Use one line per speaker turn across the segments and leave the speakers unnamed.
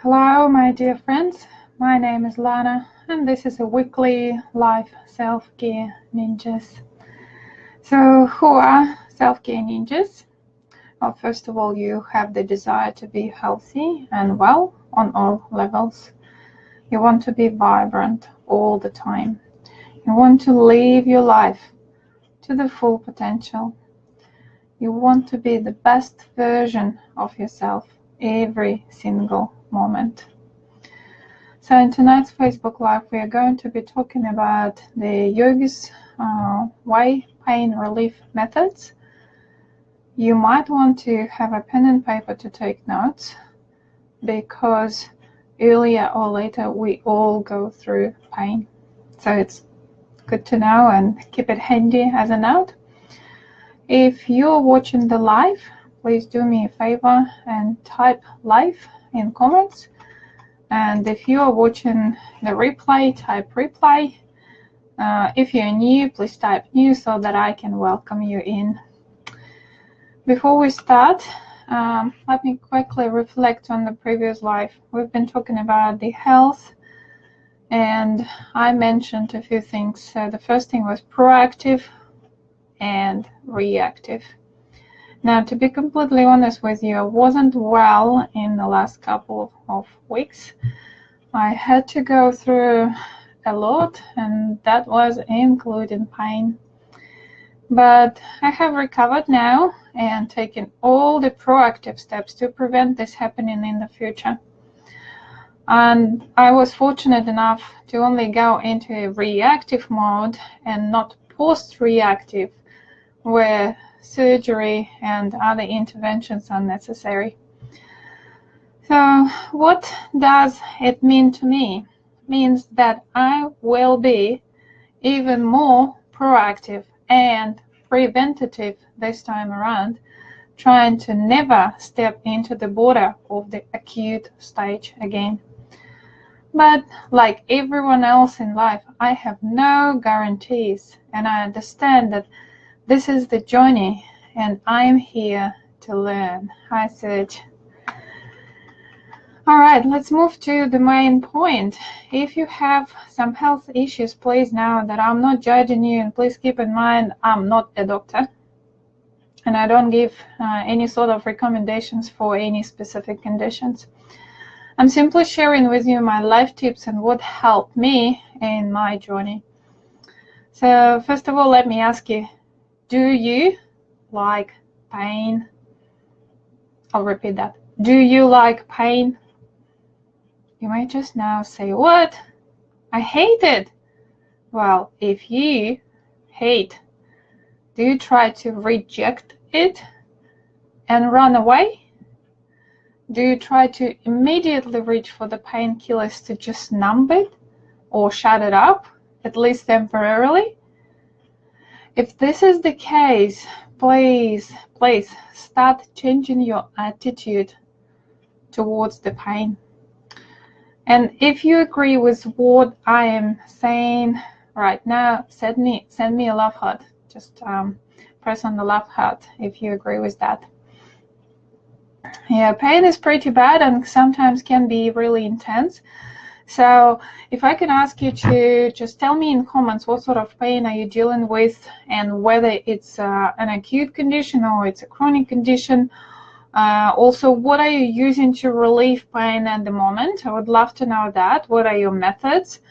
Hello, my dear friends. My name is Lana, and this is a weekly live self-care ninjas. So, who are self-care ninjas? Well, first of all, you have the desire to be healthy and well on all levels. You want to be vibrant all the time. You want to live your life to the full potential. You want to be the best version of yourself every single moment. So in tonight's Facebook Live, we are going to be talking about the Yogi's way pain relief methods. You might want to have a pen and paper to take notes, because earlier or later we all go through pain. So it's good to know and keep it handy as a note. If you're watching the live, please do me a favor and type live in comments. And if you are watching the replay, type replay. If you're new, please type new so that I can welcome you in. Before we start, let me quickly reflect on the previous live. We've been talking about the health, and I mentioned a few things. The first thing was proactive and reactive. Now, to be completely honest with you, I wasn't well in the last couple of weeks. I had to go through a lot, and that was including pain. But I have recovered now and taken all the proactive steps to prevent this happening in the future. And I was fortunate enough to only go into a reactive mode and not post-reactive, where surgery and other interventions are necessary. So what does it mean to me? It means that I will be even more proactive and preventative this time around, trying to never step into the border of the acute stage again. But like everyone else in life, I have no guarantees, and I understand that this is the journey, and I'm here to learn. Hi, Serge. All right, let's move to the main point. If you have some health issues, please know that I'm not judging you, and please keep in mind I'm not a doctor, and I don't give any sort of recommendations for any specific conditions. I'm simply sharing with you my life tips and what helped me in my journey. So first of all, let me ask you, do you like pain? I'll repeat that. Do you like pain? You might just now say, what? I hate it. Well, if you hate, do you try to reject it and run away? Do you try to immediately reach for the painkillers to just numb it or shut it up, at least temporarily? If this is the case, please start changing your attitude towards the pain. And if you agree with what I am saying right now, send me a love heart. Just press on the love heart if you agree with that. Yeah, pain is pretty bad and sometimes can be really intense. So if I can ask you to just tell me in comments what sort of pain are you dealing with, and whether it's an acute condition or it's a chronic condition. Also, what are you using to relieve pain at the moment? I would love to know that. What are your methods?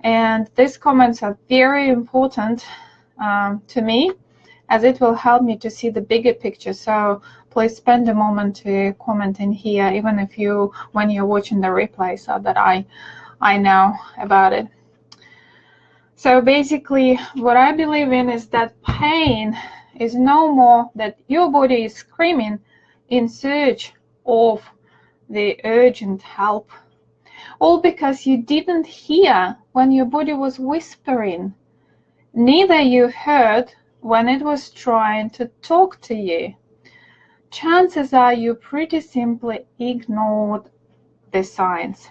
And these comments are very important to me, as it will help me to see the bigger picture. So please spend a moment to comment in here, even if when you're watching the replay, so that I know about it. So basically, what I believe in is that pain is no more that your body is screaming in search of the urgent help, all because you didn't hear when your body was whispering. Neither you heard when it was trying to talk to you. Chances are you pretty simply ignored the signs.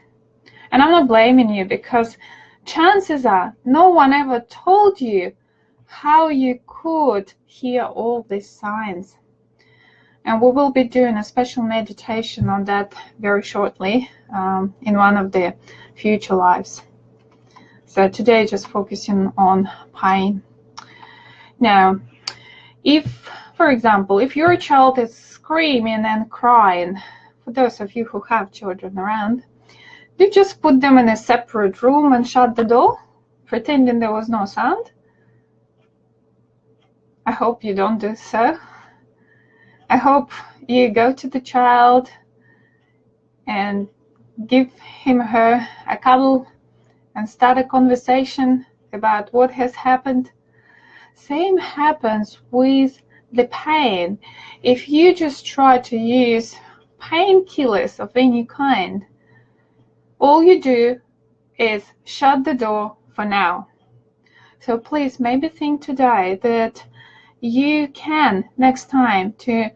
And I'm not blaming you, because chances are no one ever told you how you could hear all these signs. And we will be doing a special meditation on that very shortly in one of the future lives. So today, just focusing on pain. Now, if, for example, if your child is screaming and crying, for those of you who have children around, do you just put them in a separate room and shut the door, pretending there was no sound? I hope you don't do so. I hope you go to the child and give him or her a cuddle and start a conversation about what has happened. Same happens with the pain. If you just try to use painkillers of any kind, all you do is shut the door for now. So please maybe think today that you can next time to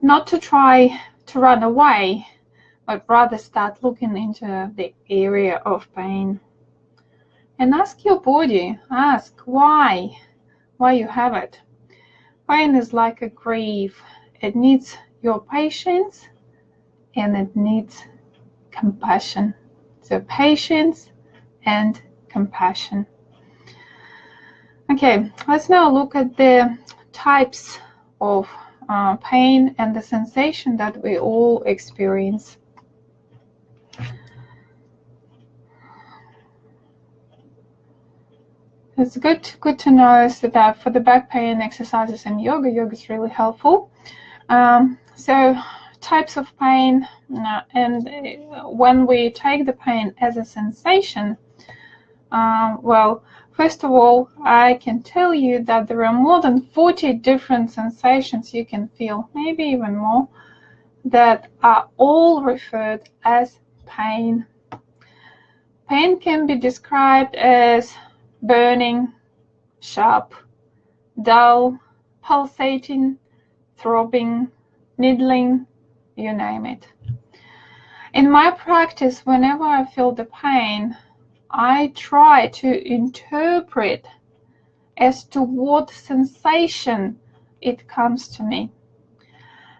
not to try to run away, but rather start looking into the area of pain. And ask your body, ask why you have it. Pain is like a grief. It needs your patience and it needs compassion. So patience and compassion. Okay, let's now look at the types of pain and the sensation that we all experience. It's good to know that for the back pain exercises and yoga is really helpful. So types of pain, and when we take the pain as a sensation, well, first of all, I can tell you that there are more than 40 different sensations you can feel, maybe even more, that are all referred as pain. Pain can be described as burning, sharp, dull, pulsating, throbbing, needling, you name it. In my practice, whenever I feel the pain, I try to interpret as to what sensation it comes to me.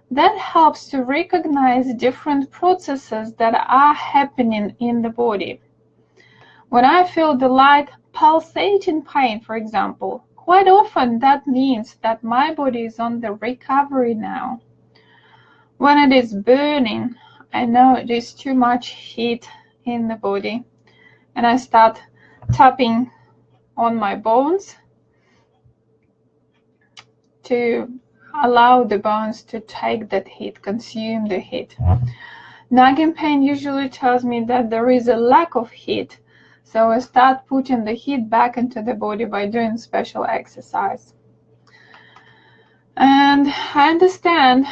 That helps to recognize different processes that are happening in the body. When I feel the light pulsating pain, for example, quite often that means that my body is on the recovery now. When it is burning, I know it is too much heat in the body, and I start tapping on my bones to allow the bones to take that heat, consume the heat. Nagging pain usually tells me that there is a lack of heat, so I start putting the heat back into the body by doing special exercise. And I understand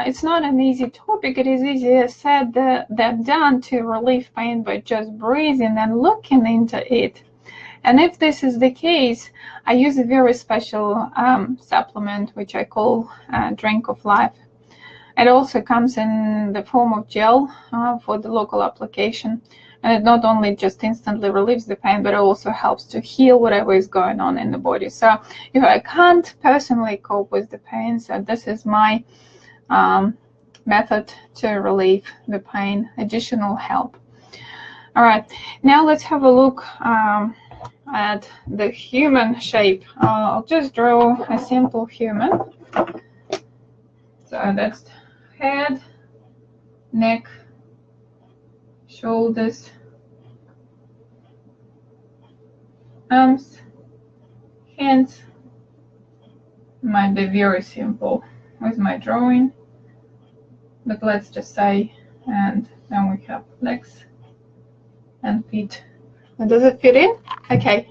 it's not an easy topic. It is easier said than done to relieve pain by just breathing and looking into it. And if this is the case, I use a very special supplement, which I call Drink of Life. It also comes in the form of gel for the local application. And it not only just instantly relieves the pain, but it also helps to heal whatever is going on in the body. So if I can't personally cope with the pain, so this is my method to relieve the pain, additional help. All right, now let's have a look at the human shape. I'll just draw a simple human. So that's head, neck, shoulders, arms, hands. Might be very simple with my drawing, but let's just say, and then we have legs and feet. And does it fit in? Okay.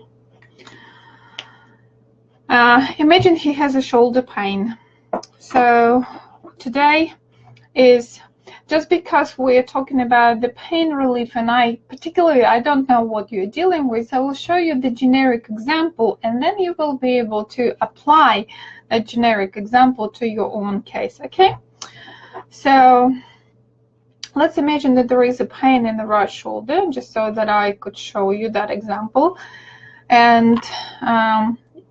Imagine he has a shoulder pain. So today is just because we're talking about the pain relief, and I don't know what you're dealing with, I will show you the generic example, and then you will be able to apply a generic example to your own case, okay? So let's imagine that there is a pain in the right shoulder, just so that I could show you that example. And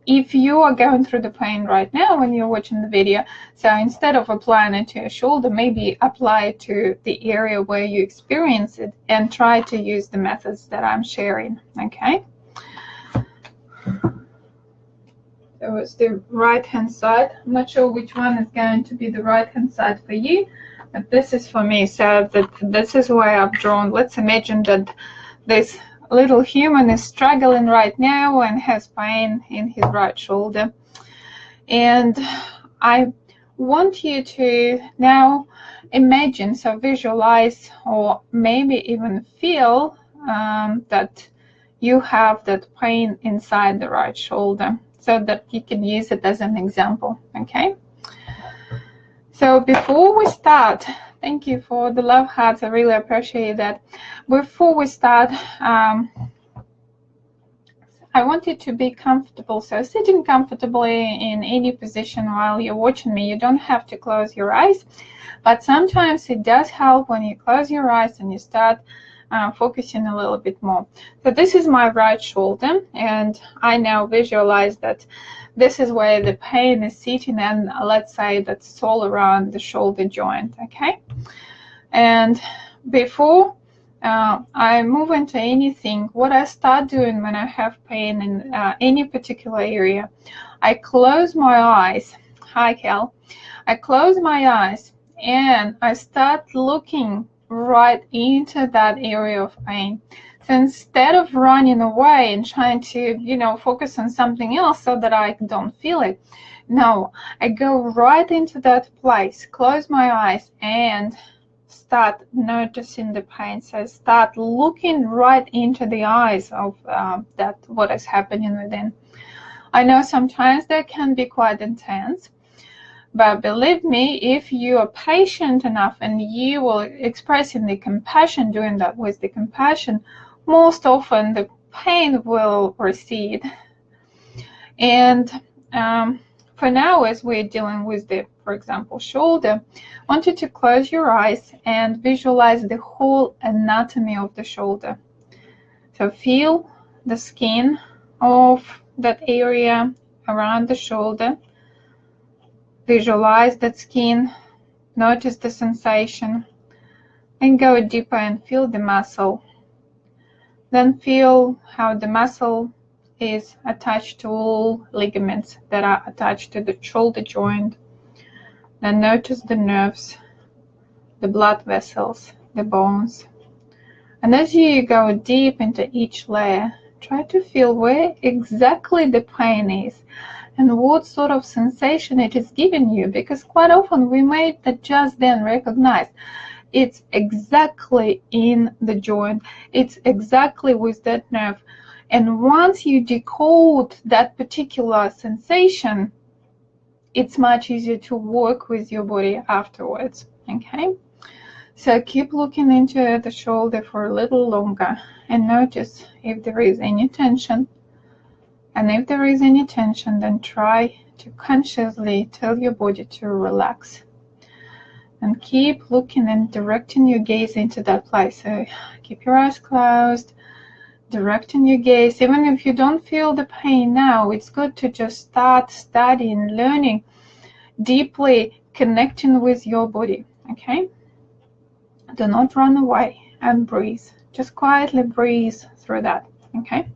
if you are going through the pain right now when you're watching the video, so instead of applying it to your shoulder, maybe apply it to the area where you experience it and try to use the methods that I'm sharing, okay? So it's the right-hand side. I'm not sure which one is going to be the right-hand side for you, but this is for me. So this is where I've drawn. Let's imagine that this little human is struggling right now and has pain in his right shoulder. And I want you to now imagine, so visualize, or maybe even feel that you have that pain inside the right shoulder, so that you can use it as an example, okay? So before we start, thank you for the love hearts, I really appreciate that. Before we start, I want you to be comfortable. So sitting comfortably in any position while you're watching me. You don't have to close your eyes, but sometimes it does help when you close your eyes and you start focusing a little bit more. So this is my right shoulder, and I now visualize that this is where the pain is sitting, and let's say that's all around the shoulder joint, okay? And before I move into anything, what I start doing when I have pain in any particular area, I close my eyes. Hi, Kel. I close my eyes and I start looking right into that area of pain. So instead of running away and trying to, focus on something else so that I don't feel it, no, I go right into that place, close my eyes, and start noticing the pain. So start looking right into the eyes of that what is happening within. I know sometimes that can be quite intense, but believe me, if you are patient enough and you will expressing the compassion, doing that with the compassion, most often the pain will recede. And for now, as we're dealing with the, for example, shoulder, I want you to close your eyes and visualize the whole anatomy of the shoulder. So feel the skin of that area around the shoulder. Visualize that skin, notice the sensation, and go deeper and feel the muscle. Then feel how the muscle is attached to all ligaments that are attached to the shoulder joint. Then notice the nerves, the blood vessels, the bones. And as you go deep into each layer, try to feel where exactly the pain is and what sort of sensation it is giving you, because quite often we may just then recognize it's exactly in the joint, it's exactly with that nerve. And once you decode that particular sensation, it's much easier to work with your body afterwards, okay? So keep looking into the shoulder for a little longer and notice if there is any tension. And if there is any tension, then try to consciously tell your body to relax. And keep looking and directing your gaze into that place. So keep your eyes closed, directing your gaze. Even if you don't feel the pain now, it's good to just start studying, learning, deeply connecting with your body, okay? Do not run away and breathe. Just quietly breathe through that, okay?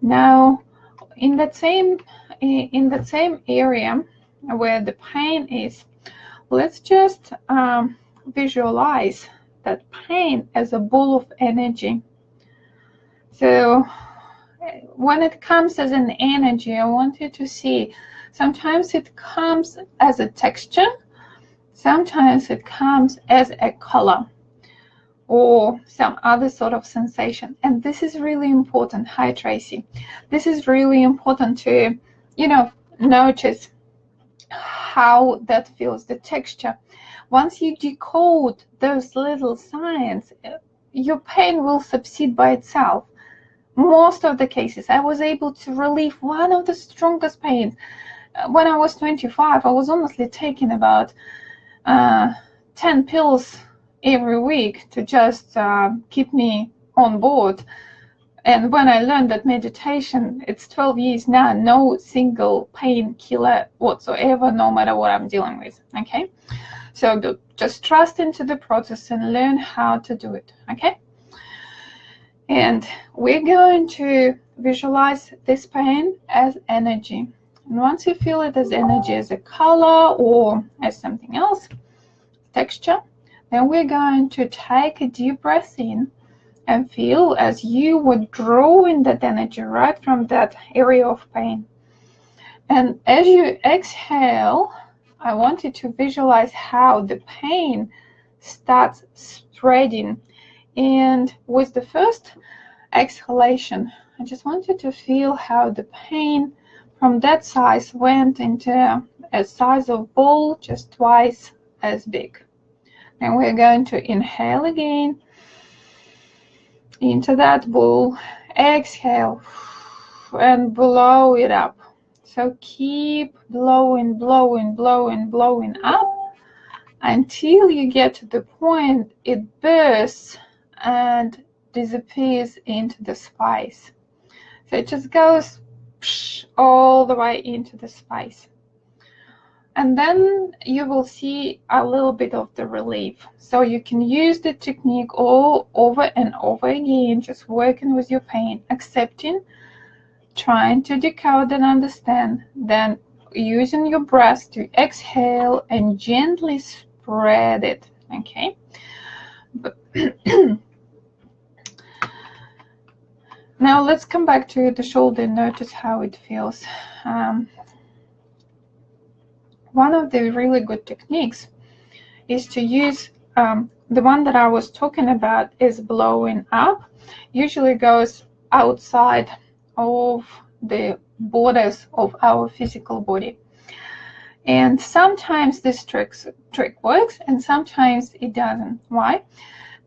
Now, in that same area where the pain is, let's just visualize that pain as a ball of energy. So when it comes as an energy, I want you to see, sometimes it comes as a texture, sometimes it comes as a color or some other sort of sensation. And this is really important. Hi, Tracy. This is really important to, notice how that feels, the texture. Once you decode those little signs, your pain will subside by itself. Most of the cases, I was able to relieve one of the strongest pains. When I was 25, I was honestly taking about 10 pills every week to just keep me on board. And when I learned that meditation, it's 12 years now, no single painkiller whatsoever, no matter what I'm dealing with, okay? So just trust into the process and learn how to do it, okay? And we're going to visualize this pain as energy. And once you feel it as energy, as a color or as something else, texture, then we're going to take a deep breath in and feel as you would draw in that energy right from that area of pain. And as you exhale, I want you to visualize how the pain starts spreading. And with the first exhalation, I just want you to feel how the pain from that size went into a size of ball just twice as big. And we're going to inhale again into that ball, exhale, and blow it up. So keep blowing, blowing, blowing, blowing up until you get to the point it bursts and disappears into the space. So it just goes all the way into the space. And then you will see a little bit of the relief. So you can use the technique all over and over again, just working with your pain, accepting, trying to decode and understand, then using your breath to exhale and gently spread it, okay? But now let's come back to the shoulder and notice how it feels. One of the really good techniques is to use the one that I was talking about is blowing up. Usually goes outside of the borders of our physical body. And sometimes this trick works and sometimes it doesn't. Why?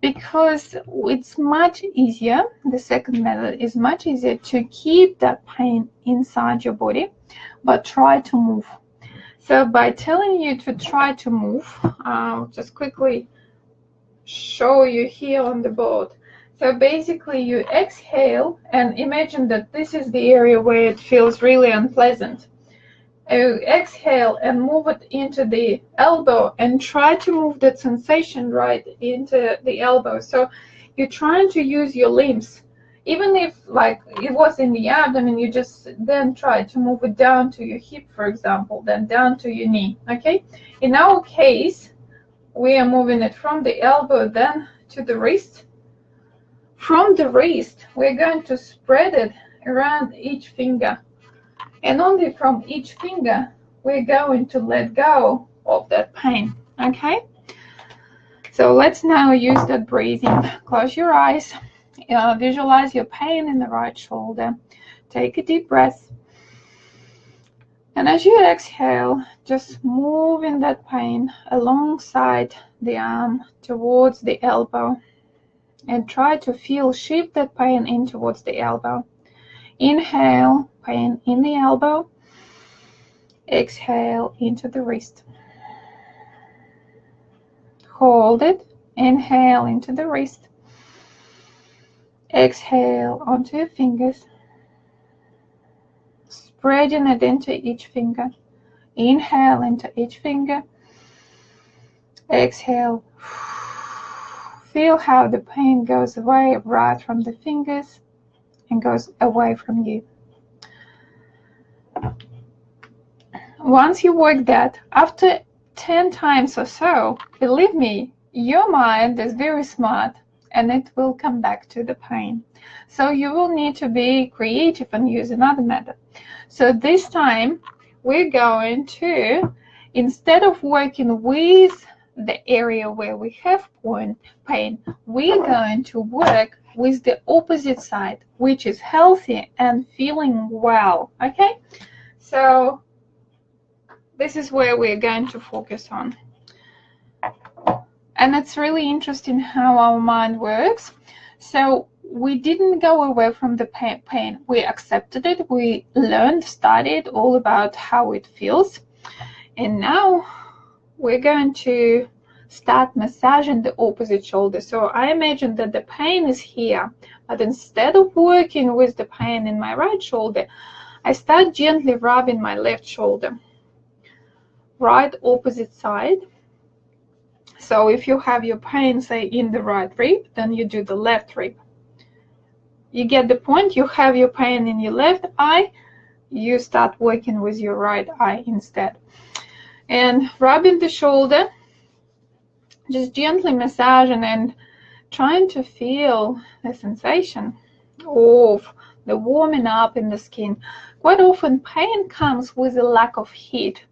Because it's much easier, the second method is much easier to keep that pain inside your body, but try to move. So by telling you to try to move, I'll just quickly show you here on the board. So basically you exhale and imagine that this is the area where it feels really unpleasant. You exhale and move it into the elbow and try to move that sensation right into the elbow. So you're trying to use your limbs. Even if like it was in the abdomen, you just then try to move it down to your hip, for example, then down to your knee, okay? In our case, we are moving it from the elbow then to the wrist. From the wrist, we're going to spread it around each finger. And only from each finger, we're going to let go of that pain, okay? So let's now use that breathing. Close your eyes. Visualize your pain in the right shoulder. Take a deep breath. And as you exhale, just moving that pain alongside the arm towards the elbow. And try to shift that pain in towards the elbow. Inhale, pain in the elbow. Exhale into the wrist. Hold it. Inhale into the wrist. Exhale onto your fingers. Spreading it into each finger. Inhale into each finger. Exhale. Feel how the pain goes away right from the fingers and goes away from you. Once you work that, after 10 times or so, believe me, your mind is very smart and it will come back to the pain. So you will need to be creative and use another method. So this time we're going to, instead of working with the area where we have pain, we're going to work with the opposite side, which is healthy and feeling well, okay? So this is where we're going to focus on. And it's really interesting how our mind works. So we didn't go away from the pain. We accepted it. We learned, studied all about how it feels. And now we're going to start massaging the opposite shoulder. So I imagine that the pain is here, but instead of working with the pain in my right shoulder, I start gently rubbing my left shoulder, right opposite side. So if you have your pain, say, in the right rib, then you do the left rib. You get the point? You have your pain in your left eye, you start working with your right eye instead. And rubbing the shoulder, just gently massaging and trying to feel the sensation of the warming up in the skin. Quite often pain comes with a lack of heat.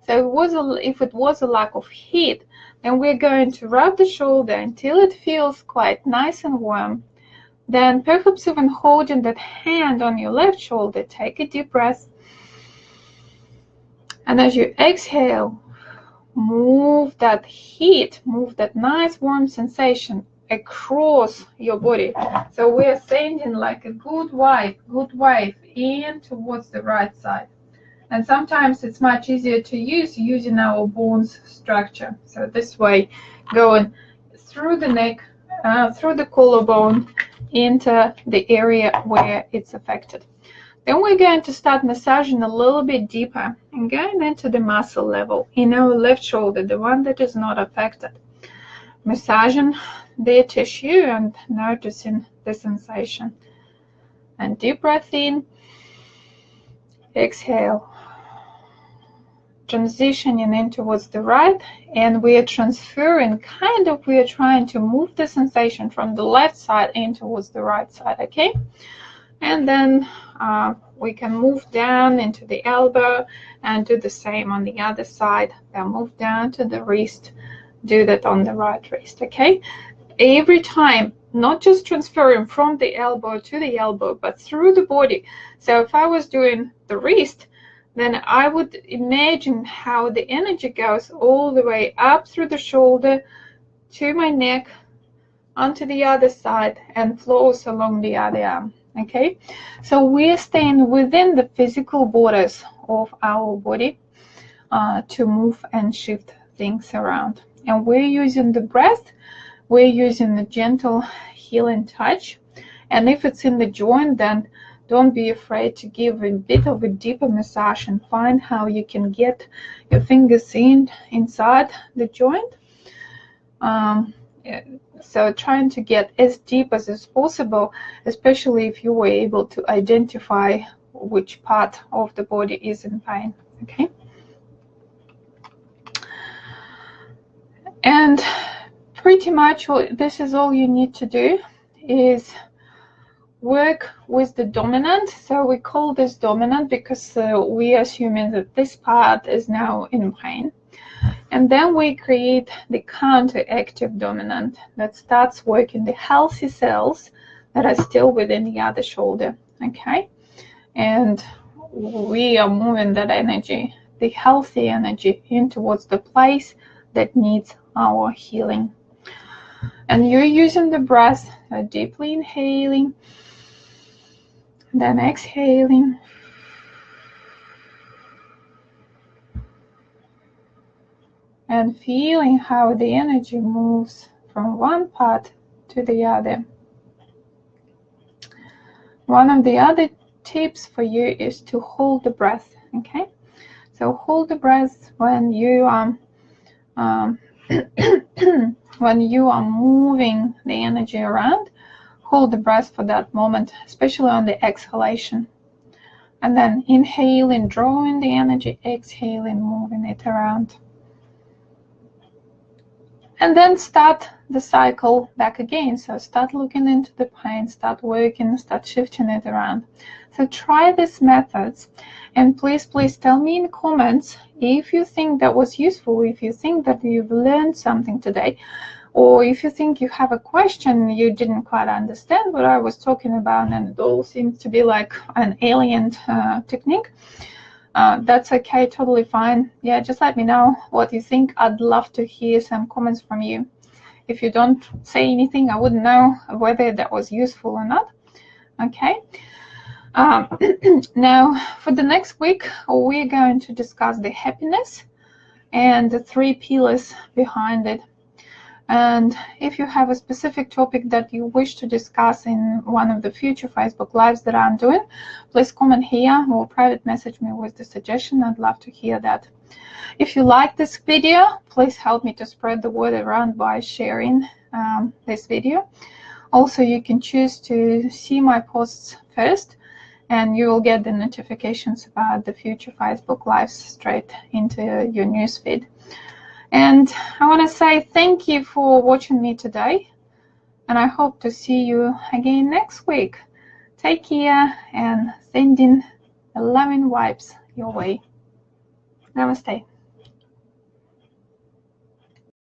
So if it was a lack of heat, then we're going to rub the shoulder until it feels quite nice and warm. Then perhaps even holding that hand on your left shoulder, take a deep breath. And as you exhale, move that heat, move that nice warm sensation across your body. So we're sending like a good wave in towards the right side. And sometimes it's much easier to use using our bones structure. So this way, going through the neck, through the collarbone, into the area where it's affected. Then we're going to start massaging a little bit deeper and going into the muscle level in our left shoulder, the one that is not affected. Massaging the tissue and noticing the sensation. And deep breath in, exhale. Transitioning in towards the right, and we are transferring, we are trying to move the sensation from the left side in towards the right side, okay? And then we can move down into the elbow and do the same on the other side. Then move down to the wrist, do that on the right wrist, okay? Every time, not just transferring from the elbow to the elbow, but through the body. So if I was doing the wrist, then I would imagine how the energy goes all the way up through the shoulder to my neck, onto the other side, and flows along the other arm. Okay, so we're staying within the physical borders of our body to move and shift things around. And we're using the breath, we're using the gentle healing touch. And if it's in the joint, then don't be afraid to give a bit of a deeper massage and find how you can get your fingers inside the joint. So trying to get as deep as is possible, especially if you were able to identify which part of the body is in pain, okay? And pretty much this is all you need to do is work with the dominant. So we call this dominant because we assume that this part is now in pain. And then we create the counteractive dominant that starts working the healthy cells that are still within the other shoulder, okay? And we are moving that energy, the healthy energy, in towards the place that needs our healing. And you're using the breath, deeply inhaling, then exhaling. And feeling how the energy moves from one part to the other. One of the other tips for you is to hold the breath, okay? So hold the breath when you are when you are moving the energy around. Hold the breath for that moment, especially on the exhalation. And then inhaling, drawing the energy, exhaling, moving it around. And then start the cycle back again. So start looking into the pain, start working, start shifting it around. So try these methods, and please tell me in comments if you think that was useful, if you think that you've learned something today, or if you think you have a question you didn't quite understand what I was talking about and it all seems to be like an alien technique. That's okay, totally fine. Yeah, just let me know what you think. I'd love to hear some comments from you. If you don't say anything, I wouldn't know whether that was useful or not. Okay. Now, for the next week, we're going to discuss the happiness and the 3 pillars behind it. And if you have a specific topic that you wish to discuss in one of the future Facebook Lives that I'm doing, please comment here or private message me with the suggestion. I'd love to hear that. If you like this video, please help me to spread the word around by sharing this video. Also, you can choose to see my posts first, and you will get the notifications about the future Facebook Lives straight into your newsfeed. And I want to say thank you for watching me today, and I hope to see you again next week. Take care and sending loving vibes your way. Namaste.